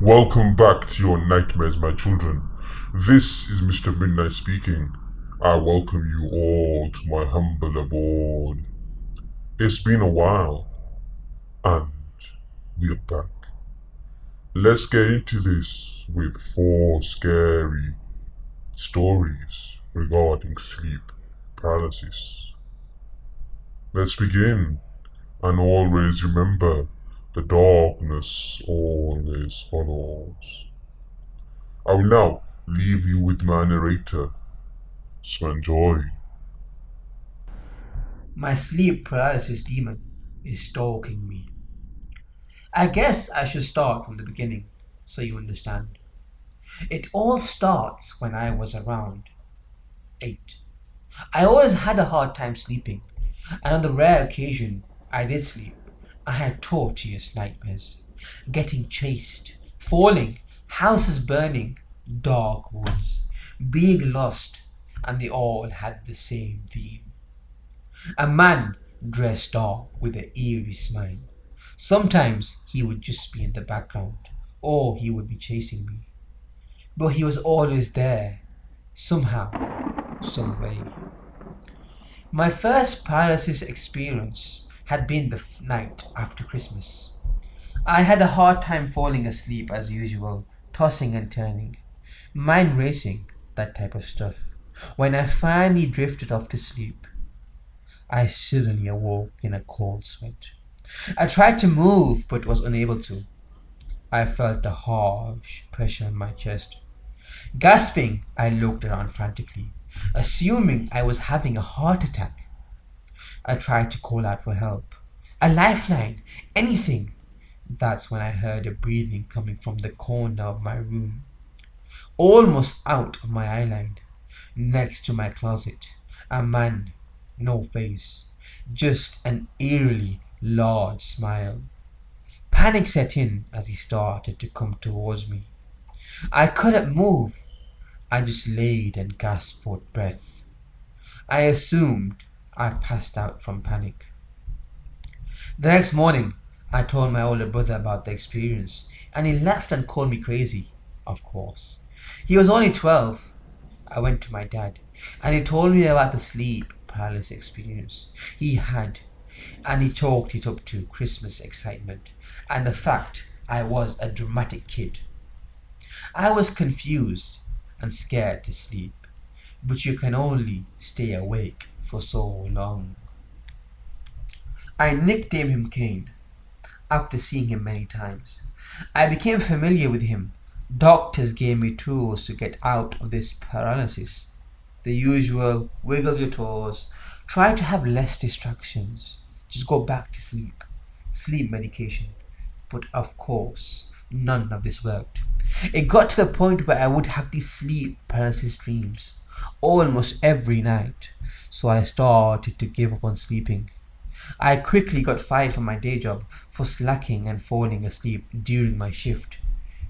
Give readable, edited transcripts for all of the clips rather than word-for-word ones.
Welcome back to your nightmares, my children. This is Mr. Midnight speaking. I welcome you all to my humble abode. It's been a while, and we are back. Let's get into this with 4 scary stories regarding sleep paralysis. Let's begin, and always remember, the darkness always follows. I will now leave you with my narrator, so enjoy. My sleep paralysis demon is stalking me. I guess I should start from the beginning so you understand. It all starts when I was around 8. I always had a hard time sleeping, and on the rare occasion I did sleep, I had torturous nightmares. Getting chased, falling, houses burning, dark woods, being lost, and they all had the same theme. A man dressed dark with an eerie smile. Sometimes he would just be in the background, or he would be chasing me. But he was always there, somehow, some way. My first paralysis experience had been the night after Christmas. I had a hard time falling asleep as usual, tossing and turning, mind racing, that type of stuff. When I finally drifted off to sleep, I suddenly awoke in a cold sweat. I tried to move but was unable to. I felt a harsh pressure on my chest. Gasping, I looked around frantically, assuming I was having a heart attack. I tried to call out for help. A lifeline, anything. That's when I heard a breathing coming from the corner of my room, almost out of my eyeline, next to my closet. A man, no face, just an eerily large smile. Panic set in as he started to come towards me. I couldn't move. I just laid and gasped for breath. I assumed I passed out from panic. The next morning, I told my older brother about the experience, and he laughed and called me crazy, of course. He was only 12. I went to my dad, and he told me about the sleep paralysis experience he had, and he chalked it up to Christmas excitement and the fact I was a dramatic kid. I was confused and scared to sleep, but you can only stay awake for so long. I nicknamed him Cain after seeing him many times. I became familiar with him. Doctors gave me tools to get out of this paralysis. The usual wiggle your toes, try to have less distractions, just go back to sleep, sleep medication. But of course, none of this worked. It got to the point where I would have these sleep paralysis dreams almost every night, so I started to give up on sleeping. I quickly got fired from my day job for slacking and falling asleep during my shift.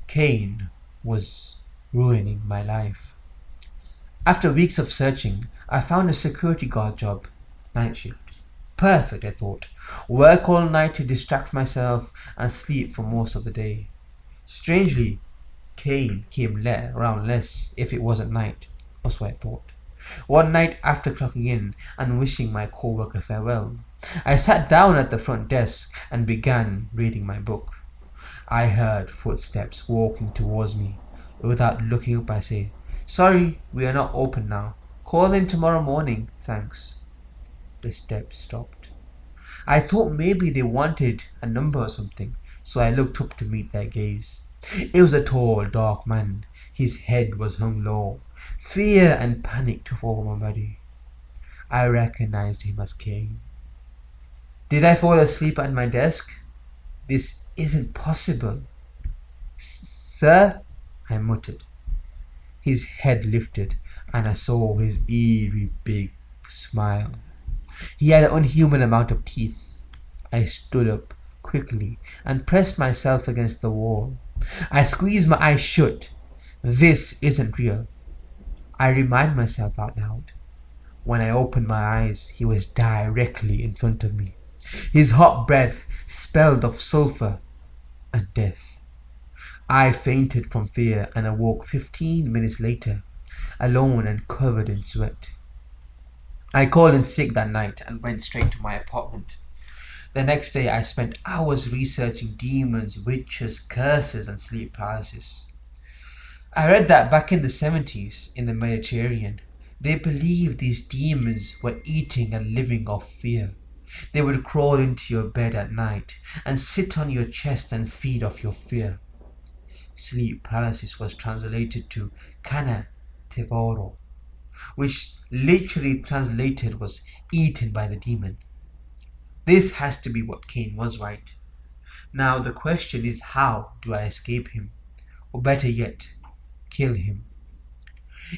Cain was ruining my life. After weeks of searching, I found a security guard job, night shift. Perfect, I thought. Work all night to distract myself and sleep for most of the day. Strangely, Cain came around less if it wasn't night, or so I thought. One night after clocking in and wishing my co-worker farewell, I sat down at the front desk and began reading my book. I heard footsteps walking towards me. Without looking up, I say, "Sorry, we are not open now. Call in tomorrow morning, thanks." The steps stopped. I thought maybe they wanted a number or something, so I looked up to meet their gaze. It was a tall, dark man. His head was hung low. Fear and panic took over my body. I recognized him as Cain. Did I fall asleep at my desk? This isn't possible. Sir? I muttered. His head lifted, and I saw his eerie big smile. He had an unhuman amount of teeth. I stood up quickly and pressed myself against the wall. I squeezed my eyes shut. This isn't real. I remind myself out loud. When I opened my eyes, he was directly in front of me. His hot breath smelled of sulfur and death. I fainted from fear and awoke 15 minutes later, alone and covered in sweat. I called in sick that night and went straight to my apartment. The next day, I spent hours researching demons, witches, curses, and sleep paralysis. I read that back in the 70s, in the Mediterranean, they believed these demons were eating and living off fear. They would crawl into your bed at night and sit on your chest and feed off your fear. Sleep paralysis was translated to Kana Tevoro, which literally translated was eaten by the demon. This has to be what Cain was, right? Now the question is, how do I escape him? Or better yet, kill him?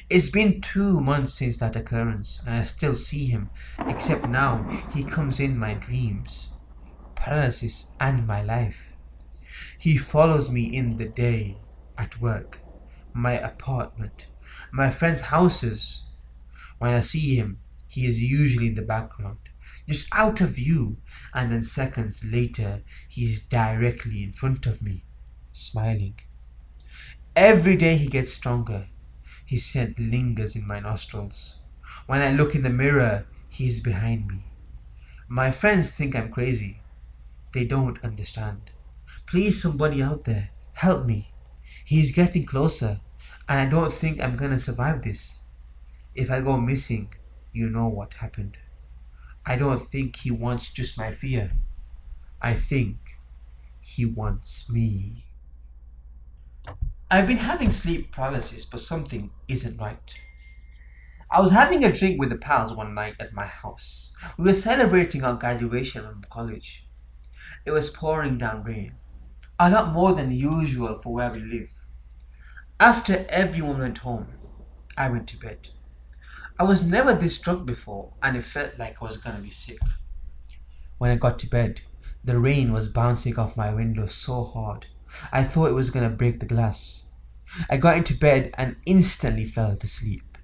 It's been 2 months since that occurrence and I still see him, except now he comes in my dreams, paralysis and my life. He follows me in the day, at work, my apartment, my friends' houses. When I see him, he is usually in the background, just out of view, and then seconds later, he is directly in front of me, smiling. Every day he gets stronger. His scent lingers in my nostrils. When I look in the mirror, he is behind me. My friends think I'm crazy. They don't understand. Please, somebody out there, help me. He is getting closer, and I don't think I'm gonna survive this. If I go missing, you know what happened. I don't think he wants just my fear. I think he wants me. I've been having sleep paralysis, but something isn't right. I was having a drink with the pals one night at my house. We were celebrating our graduation from college. It was pouring down rain, a lot more than usual for where we live. After everyone went home, I went to bed. I was never this drunk before, and it felt like I was gonna be sick. When I got to bed, the rain was bouncing off my window so hard, I thought it was gonna break the glass. I got into bed and instantly fell to sleep.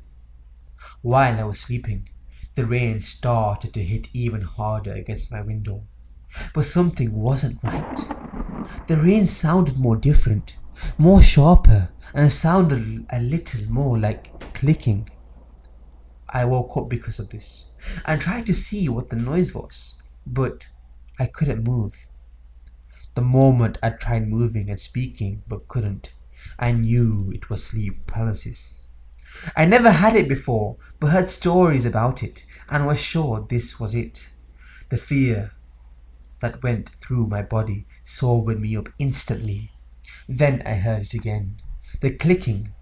While I was sleeping, the rain started to hit even harder against my window. But something wasn't right. The rain sounded more different, more sharper, and sounded a little more like clicking. I woke up because of this and tried to see what the noise was, but I couldn't move. The moment I tried moving and speaking but couldn't, I knew it was sleep paralysis. I never had it before, but heard stories about it and was sure this was it. The fear that went through my body sobered me up instantly. Then I heard it again, the clicking.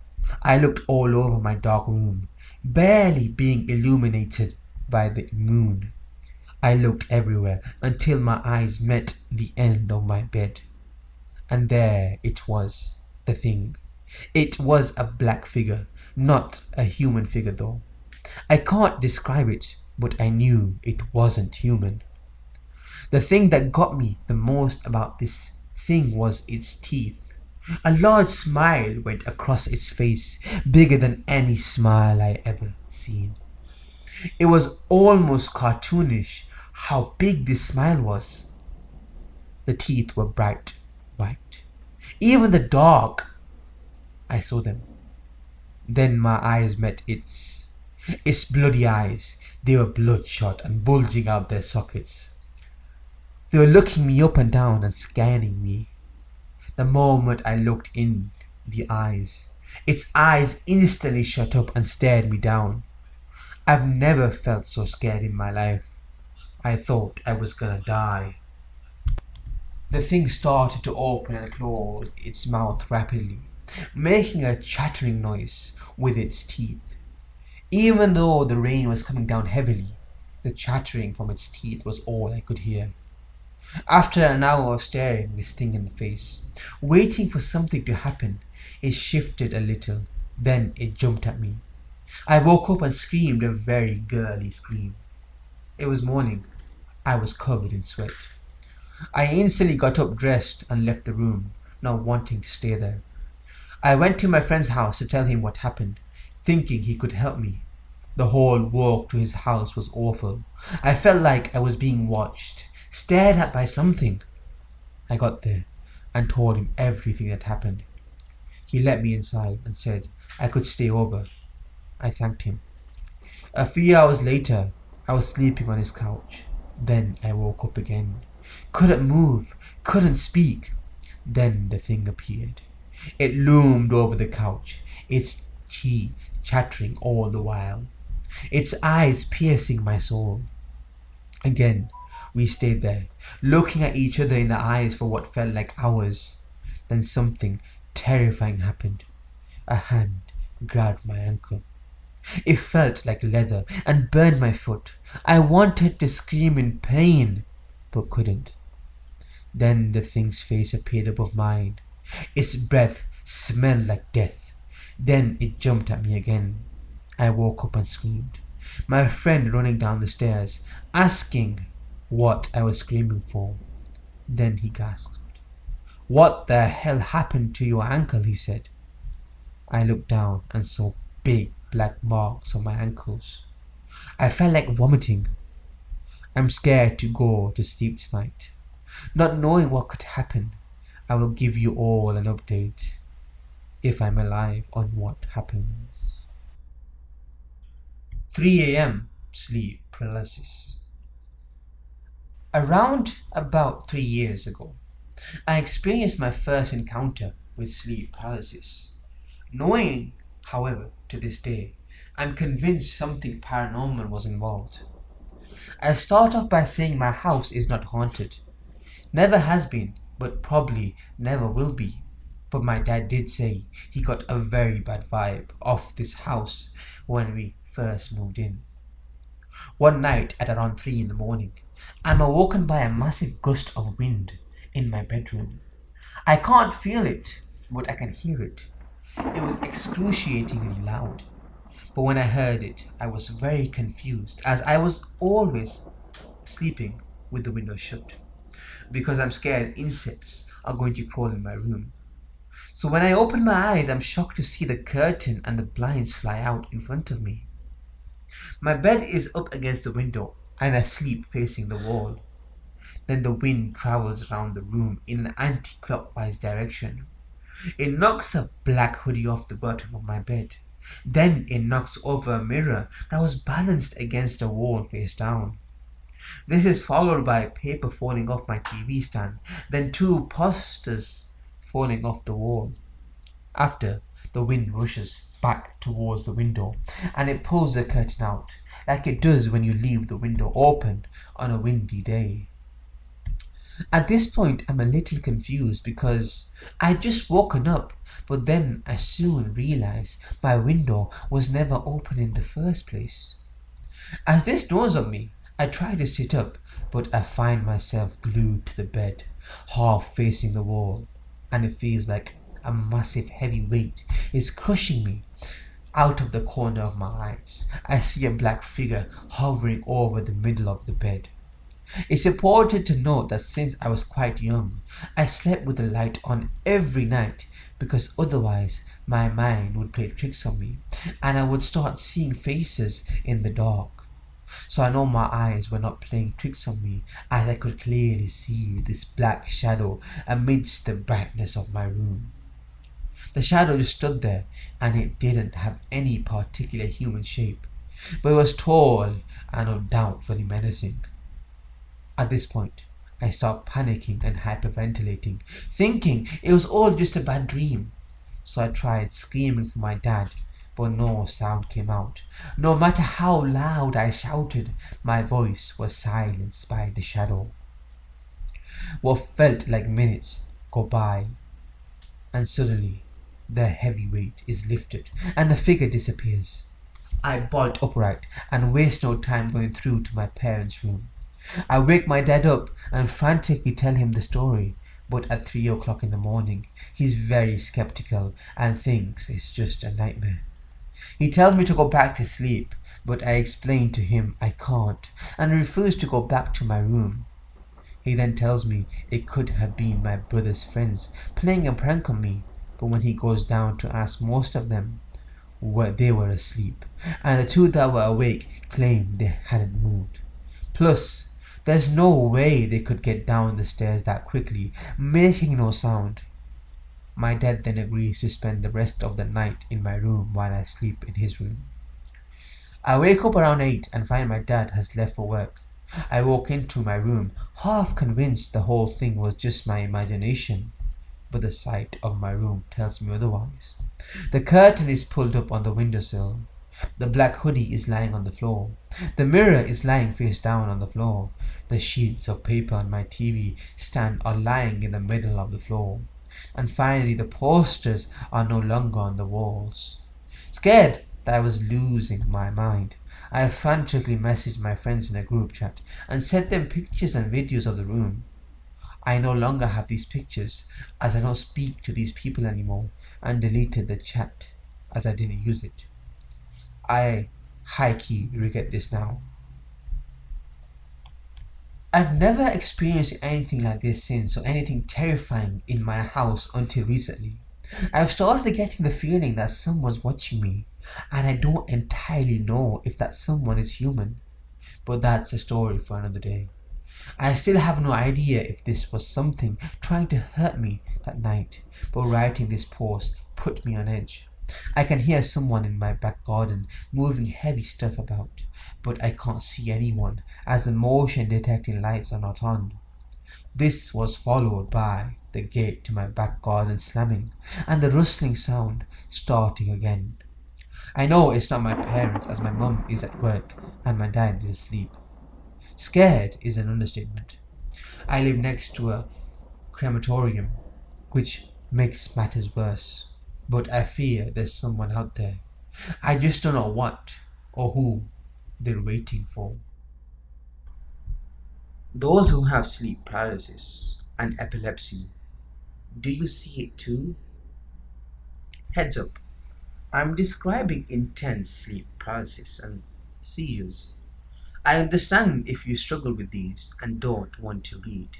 I looked all over my dark room, barely being illuminated by the moon. I looked everywhere until my eyes met the end of my bed. And there it was, the thing. It was a black figure, not a human figure though. I can't describe it, but I knew it wasn't human. The thing that got me the most about this thing was its teeth. A large smile went across its face, bigger than any smile I ever seen. It was almost cartoonish how big this smile was. The teeth were bright white. Even the dark, I saw them. Then my eyes met its bloody eyes. They were bloodshot and bulging out their sockets. They were looking me up and down and scanning me. The moment I looked in the eyes, its eyes instantly shut up and stared me down. I've never felt so scared in my life. I thought I was gonna die. The thing started to open and close its mouth rapidly, making a chattering noise with its teeth. Even though the rain was coming down heavily, the chattering from its teeth was all I could hear. After an hour of staring this thing in the face, waiting for something to happen, it shifted a little, then it jumped at me. I woke up and screamed a very girly scream. It was morning. I was covered in sweat. I instantly got up dressed and left the room, not wanting to stay there. I went to my friend's house to tell him what happened, thinking he could help me. The whole walk to his house was awful. I felt like I was being watched, stared at by something. I got there and told him everything that happened. He let me inside and said I could stay over. I thanked him. A few hours later, I was sleeping on his couch. Then I woke up again. Couldn't move, couldn't speak. Then the thing appeared. It loomed over the couch, its teeth chattering all the while, its eyes piercing my soul. Again, we stayed there, looking at each other in the eyes for what felt like hours. Then something terrifying happened. A hand grabbed my ankle. It felt like leather and burned my foot. I wanted to scream in pain, but couldn't. Then the thing's face appeared above mine. Its breath smelled like death. Then it jumped at me again. I woke up and screamed. My friend running down the stairs, asking what I was screaming for. Then he gasped. "What the hell happened to your ankle?" he said. I looked down and saw big black marks on my ankles. I felt like vomiting. I'm scared to go to sleep tonight. Not knowing what could happen, I will give you all an update, if I'm alive, on what happens. 3 a.m. Sleep paralysis. Around about 3 years ago, I experienced my first encounter with sleep paralysis. Knowing, however, to this day, I'm convinced something paranormal was involved. I start off by saying my house is not haunted. Never has been, but probably never will be. But my dad did say he got a very bad vibe off this house when we first moved in. One night at around 3 in the morning, I'm awoken by a massive gust of wind in my bedroom. I can't feel it, but I can hear it. It was excruciatingly loud. But when I heard it, I was very confused, as I was always sleeping with the window shut, because I'm scared insects are going to crawl in my room. So when I open my eyes, I'm shocked to see the curtain and the blinds fly out in front of me. My bed is up against the window and I sleep facing the wall. Then the wind travels around the room in an anti-clockwise direction. It knocks a black hoodie off the bottom of my bed. Then it knocks over a mirror that was balanced against the wall face down. This is followed by paper falling off my TV stand, then 2 posters falling off the wall. After, the wind rushes back towards the window and it pulls the curtain out, like it does when you leave the window open on a windy day. At this point, I'm a little confused because I'd just woken up, but then I soon realized my window was never open in the first place. As this dawns on me, I try to sit up, but I find myself glued to the bed, half facing the wall, and it feels like a massive heavy weight is crushing me. Out of the corner of my eyes, I see a black figure hovering over the middle of the bed. It's important to note that since I was quite young, I slept with the light on every night, because otherwise my mind would play tricks on me and I would start seeing faces in the dark. So I know my eyes were not playing tricks on me, as I could clearly see this black shadow amidst the brightness of my room. The shadow just stood there, and it didn't have any particular human shape, but it was tall and undoubtedly menacing. At this point, I start panicking and hyperventilating, thinking it was all just a bad dream. So I tried screaming for my dad, but no sound came out. No matter how loud I shouted, my voice was silenced by the shadow. What felt like minutes go by, and suddenly the heavy weight is lifted and the figure disappears. I bolt upright and waste no time going through to my parents' room. I wake my dad up and frantically tell him the story, but at 3 o'clock in the morning, he's very skeptical and thinks it's just a nightmare. He tells me to go back to sleep, but I explain to him I can't and refuse to go back to my room. He then tells me it could have been my brother's friends playing a prank on me, but when he goes down to ask most of them, they were asleep, and the 2 that were awake claimed they hadn't moved. Plus, there's no way they could get down the stairs that quickly, making no sound. My dad then agrees to spend the rest of the night in my room while I sleep in his room. I wake up around 8 and find my dad has left for work. I walk into my room, half convinced the whole thing was just my imagination, but the sight of my room tells me otherwise. The curtain is pulled up on the windowsill. The black hoodie is lying on the floor. The mirror is lying face down on the floor. The sheets of paper on my TV stand are lying in the middle of the floor. And finally, the posters are no longer on the walls. Scared that I was losing my mind, I frantically messaged my friends in a group chat and sent them pictures and videos of the room. I no longer have these pictures as I don't speak to these people anymore and deleted the chat as I didn't use it. I high-key regret this now. I've never experienced anything like this since, or anything terrifying in my house until recently. I've started getting the feeling that someone's watching me, and I don't entirely know if that someone is human. But that's a story for another day. I still have no idea if this was something trying to hurt me that night, but writing this post put me on edge. I can hear someone in my back garden moving heavy stuff about, but I can't see anyone as the motion detecting lights are not on. This was followed by the gate to my back garden slamming and the rustling sound starting again. I know it's not my parents as my mum is at work and my dad is asleep. Scared is an understatement. I live next to a crematorium, which makes matters worse. But I fear there's someone out there. I just don't know what or who they're waiting for. Those who have sleep paralysis and epilepsy, do you see it too? Heads up, I'm describing intense sleep paralysis and seizures. I understand if you struggle with these and don't want to read.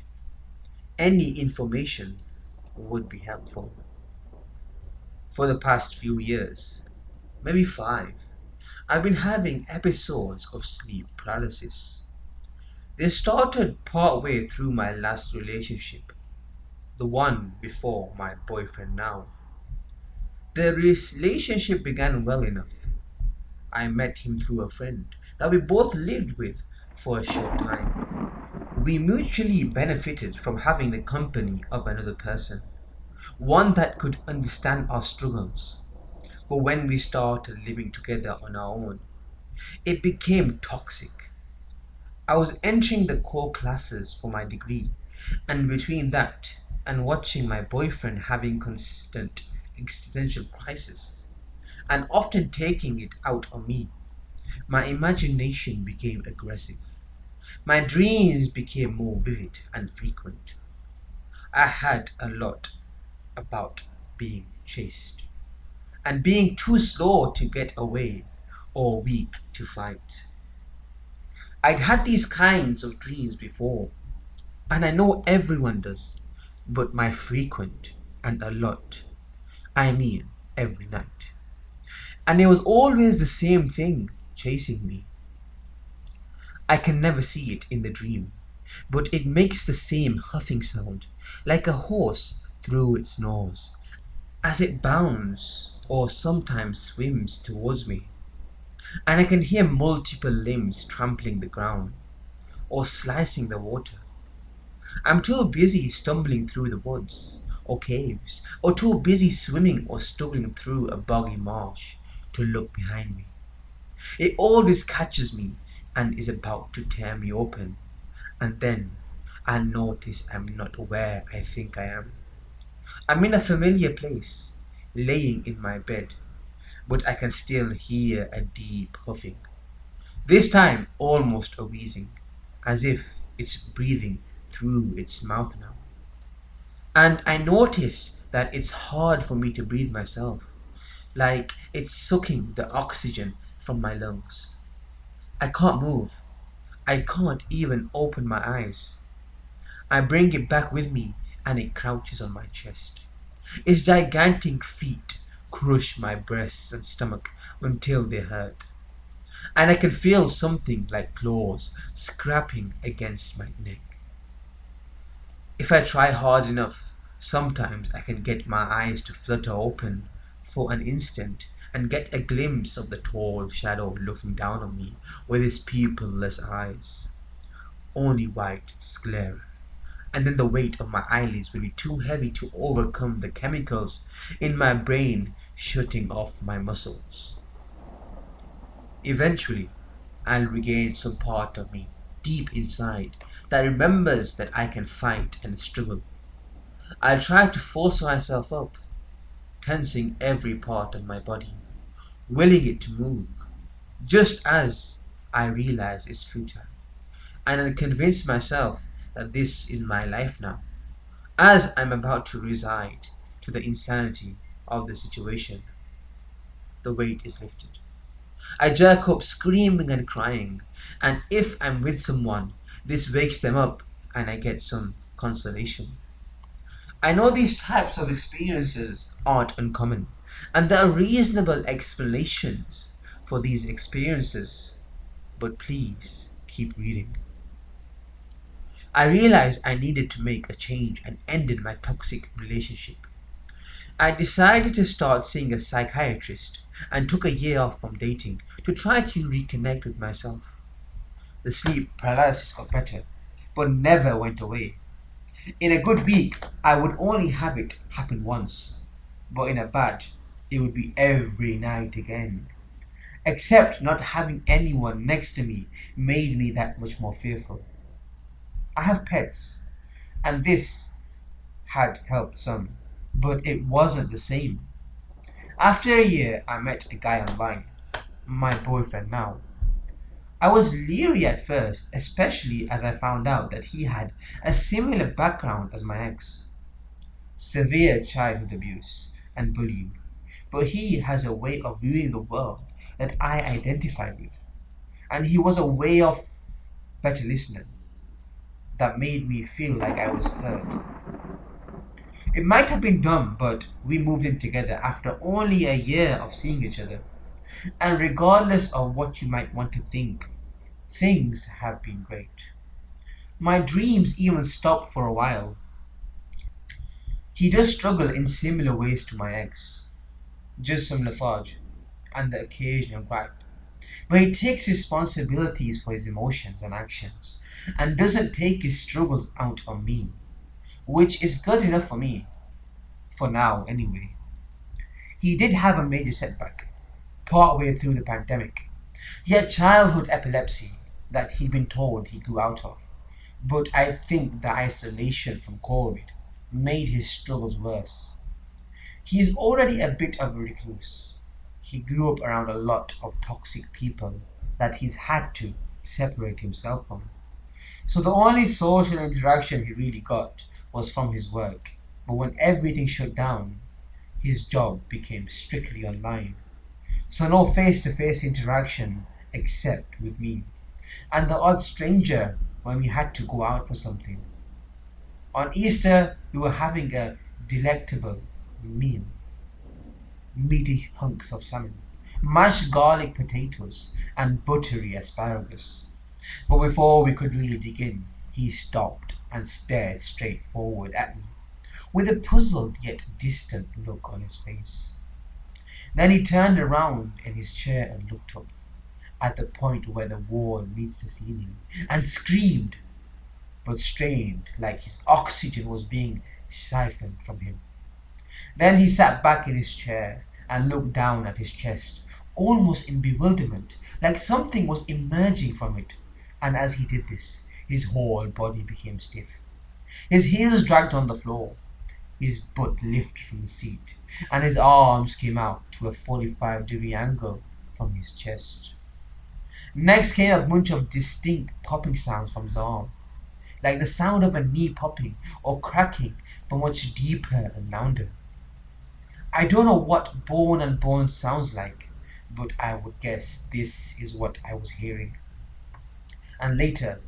Any information would be helpful. For the past few years, maybe 5, I've been having episodes of sleep paralysis. They started partway through my last relationship, the one before my boyfriend now. The relationship began well enough. I met him through a friend that we both lived with for a short time. We mutually benefited from having the company of another person, one that could understand our struggles. But when we started living together on our own, it became toxic. I was entering the core classes for my degree, and between that and watching my boyfriend having constant existential crises, and often taking it out on me, my imagination became aggressive. My dreams became more vivid and frequent. I had a lot about being chased, and being too slow to get away or weak to fight. I'd had these kinds of dreams before, and I know everyone does, but my frequent and a lot, I mean every night. And it was always the same thing chasing me. I can never see it in the dream, but it makes the same huffing sound, like a horse through its nose, as it bounds or sometimes swims towards me. And I can hear multiple limbs trampling the ground or slicing the water. I'm too busy stumbling through the woods or caves, or too busy swimming or struggling through a boggy marsh to look behind me. It always catches me and is about to tear me open, and then I notice I'm not where I think I am. I'm in a familiar place, laying in my bed, but I can still hear a deep huffing. This time almost a wheezing, as if it's breathing through its mouth now. And I notice that it's hard for me to breathe myself, like it's sucking the oxygen from my lungs. I can't move. I can't even open my eyes. I bring it back with me and it crouches on my chest. Its gigantic feet crush my breasts and stomach until they hurt. And I can feel something like claws scraping against my neck. If I try hard enough, Sometimes I can get my eyes to flutter open for an instant and get a glimpse of the tall shadow looking down on me with his pupilless eyes. Only white glare, and then the weight of my eyelids will be too heavy to overcome the chemicals in my brain shutting off my muscles. Eventually, I'll regain some part of me deep inside that remembers that I can fight and struggle. I'll try to force myself up, tensing every part of my body, willing it to move, just as I realize it's futile. And I convince myself that this is my life now, as I'm about to reside to the insanity of the situation. The weight is lifted. I jerk up screaming and crying, and if I'm with someone, this wakes them up and I get some consolation. I know these types of experiences aren't uncommon, and there are reasonable explanations for these experiences, but please keep reading. I realized I needed to make a change and ended my toxic relationship. I decided to start seeing a psychiatrist and took a year off from dating to try to reconnect with myself. The sleep paralysis got better, but never went away. In a good week, I would only have it happen once, but in a bad, it would be every night again. Except not having anyone next to me made me that much more fearful. I have pets, and this had helped some, but it wasn't the same. After a year, I met a guy online, my boyfriend now. I was leery at first, especially as I found out that he had a similar background as my ex. Severe childhood abuse and bullying, but he has a way of viewing the world that I identified with, and he was a way off better listener that made me feel like I was heard. It might have been dumb, but we moved in together after only a year of seeing each other. And regardless of what you might want to think, things have been great. My dreams even stopped for a while. He does struggle in similar ways to my ex, just some lethargy and the occasional gripe. But he takes responsibilities for his emotions and actions and doesn't take his struggles out on me, which is good enough for me, for now anyway. He did have a major setback partway through the pandemic. He had childhood epilepsy that he'd been told he grew out of, but I think the isolation from COVID made his struggles worse. He is already a bit of a recluse. He grew up around a lot of toxic people that he's had to separate himself from. So the only social interaction he really got was from his work. But when everything shut down, his job became strictly online. So no face-to-face interaction except with me and the odd stranger when we had to go out for something. On Easter, we were having a delectable meal. Meaty hunks of salmon, mashed garlic potatoes, and buttery asparagus. But before we could really dig in, he stopped and stared straight forward at me, with a puzzled yet distant look on his face. Then he turned around in his chair and looked up, at the point where the wall meets the ceiling, and screamed, but strained like his oxygen was being siphoned from him. Then he sat back in his chair and looked down at his chest, almost in bewilderment, like something was emerging from it. And as he did this, his whole body became stiff. His heels dragged on the floor, his butt lifted from the seat, and his arms came out to a 45-degree angle from his chest. Next came a bunch of distinct popping sounds from his arm, like the sound of a knee popping or cracking, but much deeper and louder. I don't know what bone and bone sounds like, but I would guess this is what I was hearing. And later,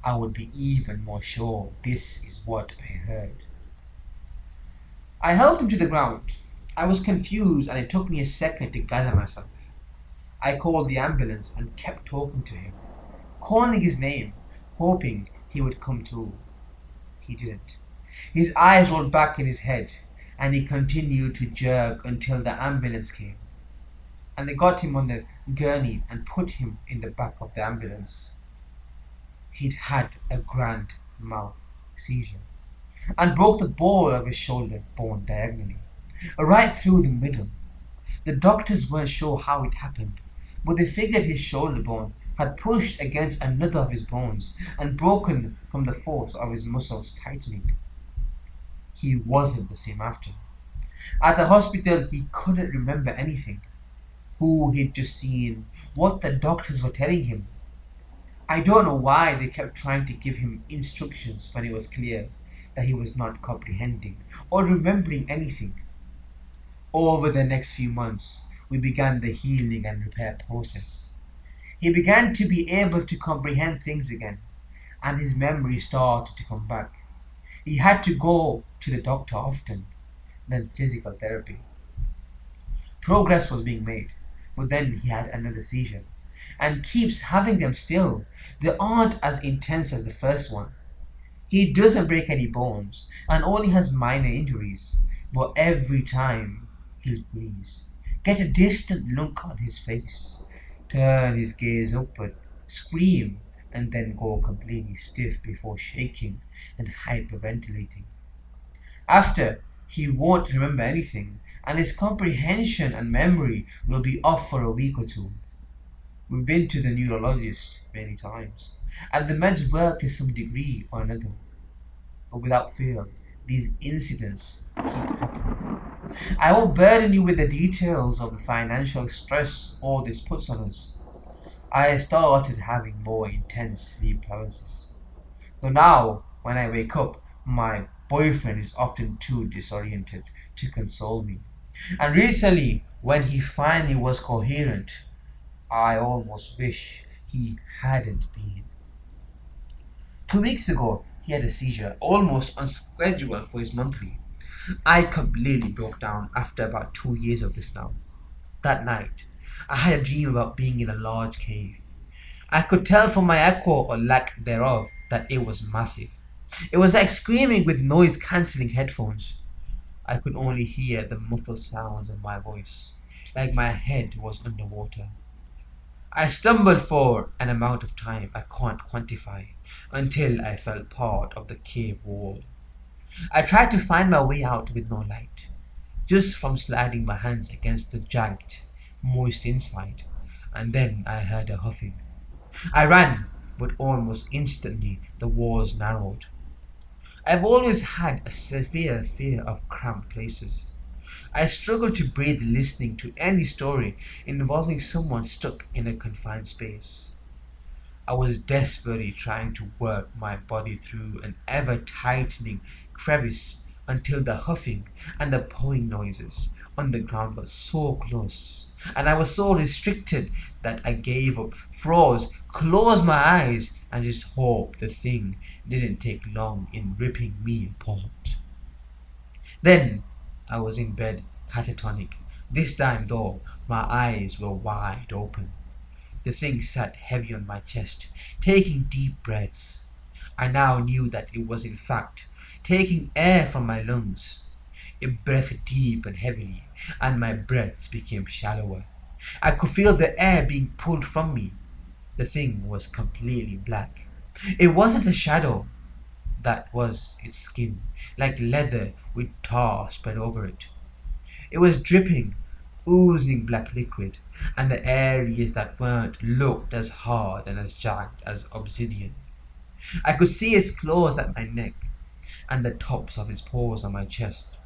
I would be even more sure this is what I heard. I held him to the ground. I was confused and it took me a second to gather myself. I called the ambulance and kept talking to him, calling his name, hoping he would come to. He didn't. His eyes rolled back in his head, and he continued to jerk until the ambulance came. And they got him on the gurney and put him in the back of the ambulance. He'd had a grand mal seizure and broke the ball of his shoulder bone diagonally, right through the middle. The doctors weren't sure how it happened, but they figured his shoulder bone had pushed against another of his bones and broken from the force of his muscles tightening. He wasn't the same after. At the hospital, he couldn't remember anything. Who he'd just seen, what the doctors were telling him. I don't know why they kept trying to give him instructions when it was clear that he was not comprehending or remembering anything. Over the next few months, we began the healing and repair process. He began to be able to comprehend things again, and his memory started to come back. He had to go to the doctor often, then physical therapy. Progress was being made, but then he had another seizure, and keeps having them still. They aren't as intense as the first one. He doesn't break any bones and only has minor injuries, but every time he'll freeze, get a distant look on his face, turn his gaze upward, scream, and then go completely stiff before shaking and hyperventilating. After, he won't remember anything, and his comprehension and memory will be off for a week or two. We've been to the neurologist many times, and the meds work to some degree or another. But without fail, these incidents keep happening. I won't burden you with the details of the financial stress all this puts on us. I started having more intense sleep paralysis. So now, when I wake up, my boyfriend is often too disoriented to console me. And recently, when he finally was coherent, I almost wish he hadn't been. 2 weeks ago, he had a seizure, almost on schedule for his monthly. I completely broke down after about 2 years of this now. That night, I had a dream about being in a large cave. I could tell from my echo or lack thereof that it was massive. It was like screaming with noise-cancelling headphones. I could only hear the muffled sounds of my voice, like my head was underwater. I stumbled for an amount of time I can't quantify until I felt part of the cave wall. I tried to find my way out with no light, just from sliding my hands against the jagged, moist inside, and then I heard a huffing. I ran, but almost instantly the walls narrowed. I've always had a severe fear of cramped places. I struggle to breathe listening to any story involving someone stuck in a confined space. I was desperately trying to work my body through an ever-tightening crevice until the huffing and the pawing noises on the ground were so close, and I was so restricted that I gave up, froze, closed my eyes, and just hoped the thing didn't take long in ripping me apart. Then I was in bed, catatonic. This time though, my eyes were wide open. The thing sat heavy on my chest, taking deep breaths. I now knew that it was in fact taking air from my lungs. It breathed deep and heavily, and my breaths became shallower. I could feel the air being pulled from me. The thing was completely black. It wasn't a shadow. That was its skin, like leather with tar spread over it. It was dripping, oozing black liquid, and the areas that weren't looked as hard and as jagged as obsidian. I could see its claws at my neck, and the tops of its paws on my chest,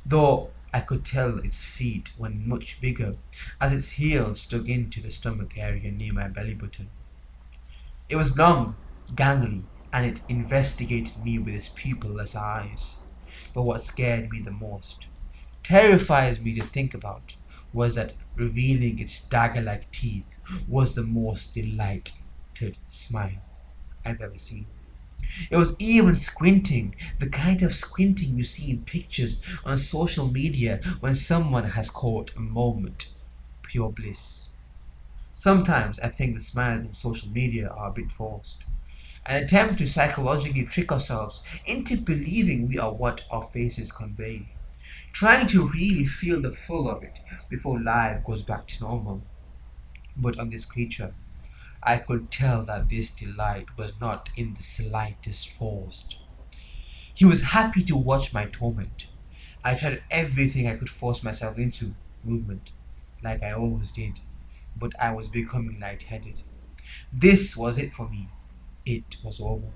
though I could tell its feet were much bigger, as its heels dug into the stomach area near my belly button. It was long, gangly, and it investigated me with its pupilless eyes. But what scared me the most, terrifies me to think about, was that revealing its dagger-like teeth was the most delighted smile I've ever seen. It was even squinting, the kind of squinting you see in pictures on social media when someone has caught a moment. Pure bliss. Sometimes I think the smiles on social media are a bit forced. An attempt to psychologically trick ourselves into believing we are what our faces convey, trying to really feel the full of it before life goes back to normal. But on this creature, I could tell that this delight was not in the slightest forced. He was happy to watch my torment. I tried everything I could force myself into movement, like I always did, but I was becoming lightheaded. This was it for me. It was over.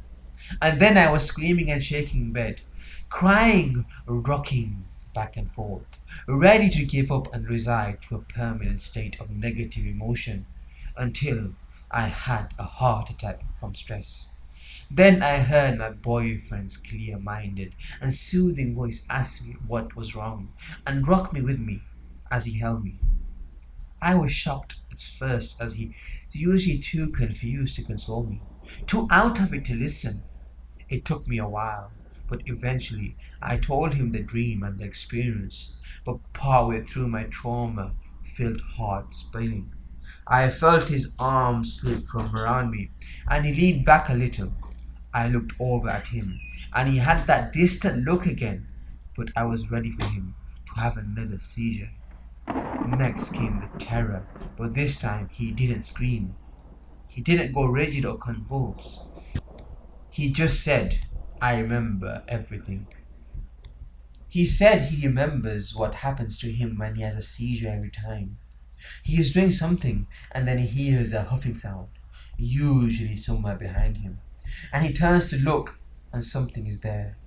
And then I was screaming and shaking in bed, crying, rocking back and forth, ready to give up and resign to a permanent state of negative emotion until I had a heart attack from stress. Then I heard my boyfriend's clear minded and soothing voice ask me what was wrong and rock me with me as he held me. I was shocked at first as he was usually too confused to console me, too out of it to listen. It took me a while, but eventually I told him the dream and the experience. But partway through my trauma filled heart spilling, I felt his arm slip from around me and he leaned back a little. I looked over at him and he had that distant look again, but I was ready for him to have another seizure. Next came the terror, but this time he didn't scream. He didn't go rigid or convulse. He just said, I remember everything. He said he remembers what happens to him when he has a seizure every time. He is doing something and then he hears a huffing sound, usually somewhere behind him. And he turns to look and something is there.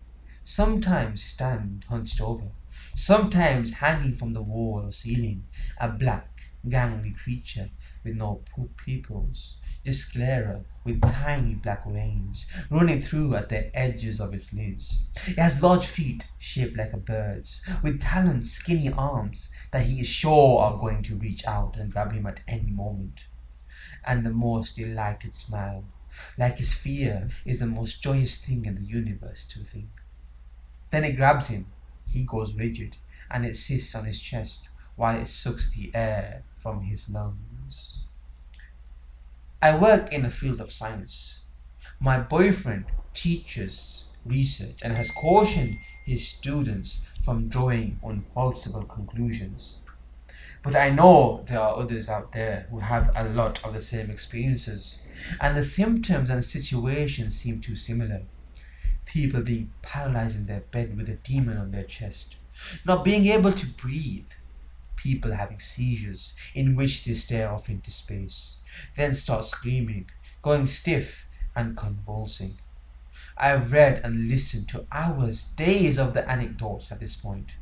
Sometimes stand hunched over, sometimes hanging from the wall or ceiling, a black, gangly creature with no pupils, just sclera with tiny black veins running through at the edges of its lids. It has large feet shaped like a bird's, with talons, skinny arms that he is sure are going to reach out and grab him at any moment. And the most delighted smile, like his fear is the most joyous thing in the universe to think. Then it grabs him, he goes rigid, and it sits on his chest while it sucks the air from his lungs. I work in a field of science. My boyfriend teaches research and has cautioned his students from drawing unfalsifiable conclusions. But I know there are others out there who have a lot of the same experiences, and the symptoms and situations seem too similar. People being paralyzed in their bed with a demon on their chest, not being able to breathe, people having seizures in which they stare off into space, then start screaming, going stiff and convulsing. I've read and listened to hours, days of the anecdotes at this point.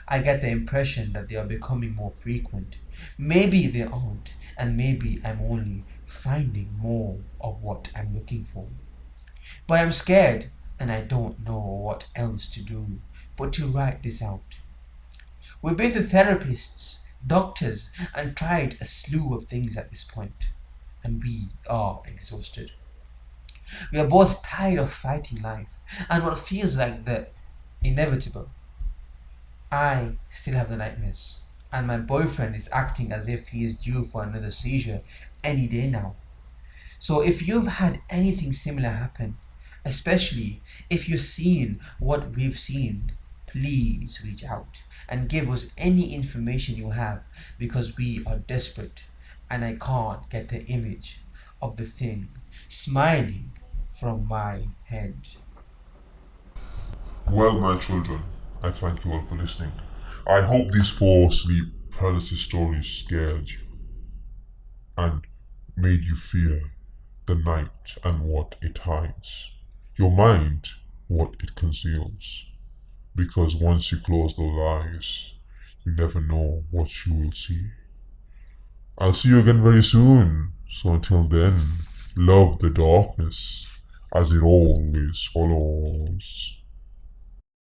I get the impression that they are becoming more frequent. Maybe they aren't, and maybe I'm only finding more of what I'm looking for. But I'm scared and I don't know what else to do but to write this out. We've been to therapists, doctors, and tried a slew of things at this point, and we are exhausted. We are both tired of fighting life and what feels like the inevitable. I still have the nightmares, and my boyfriend is acting as if he is due for another seizure any day now. So if you've had anything similar happen, especially if you've seen what we've seen, please reach out and give us any information you have because we are desperate and I can't get the image of the thing smiling from my head. Well, my children, I thank you all for listening. I hope these 4 sleep paralysis stories scared you and made you fear the night and what it hides, your mind, what it conceals. Because once you close those eyes, you never know what you will see. I'll see you again very soon. So until then, love the darkness as it always follows.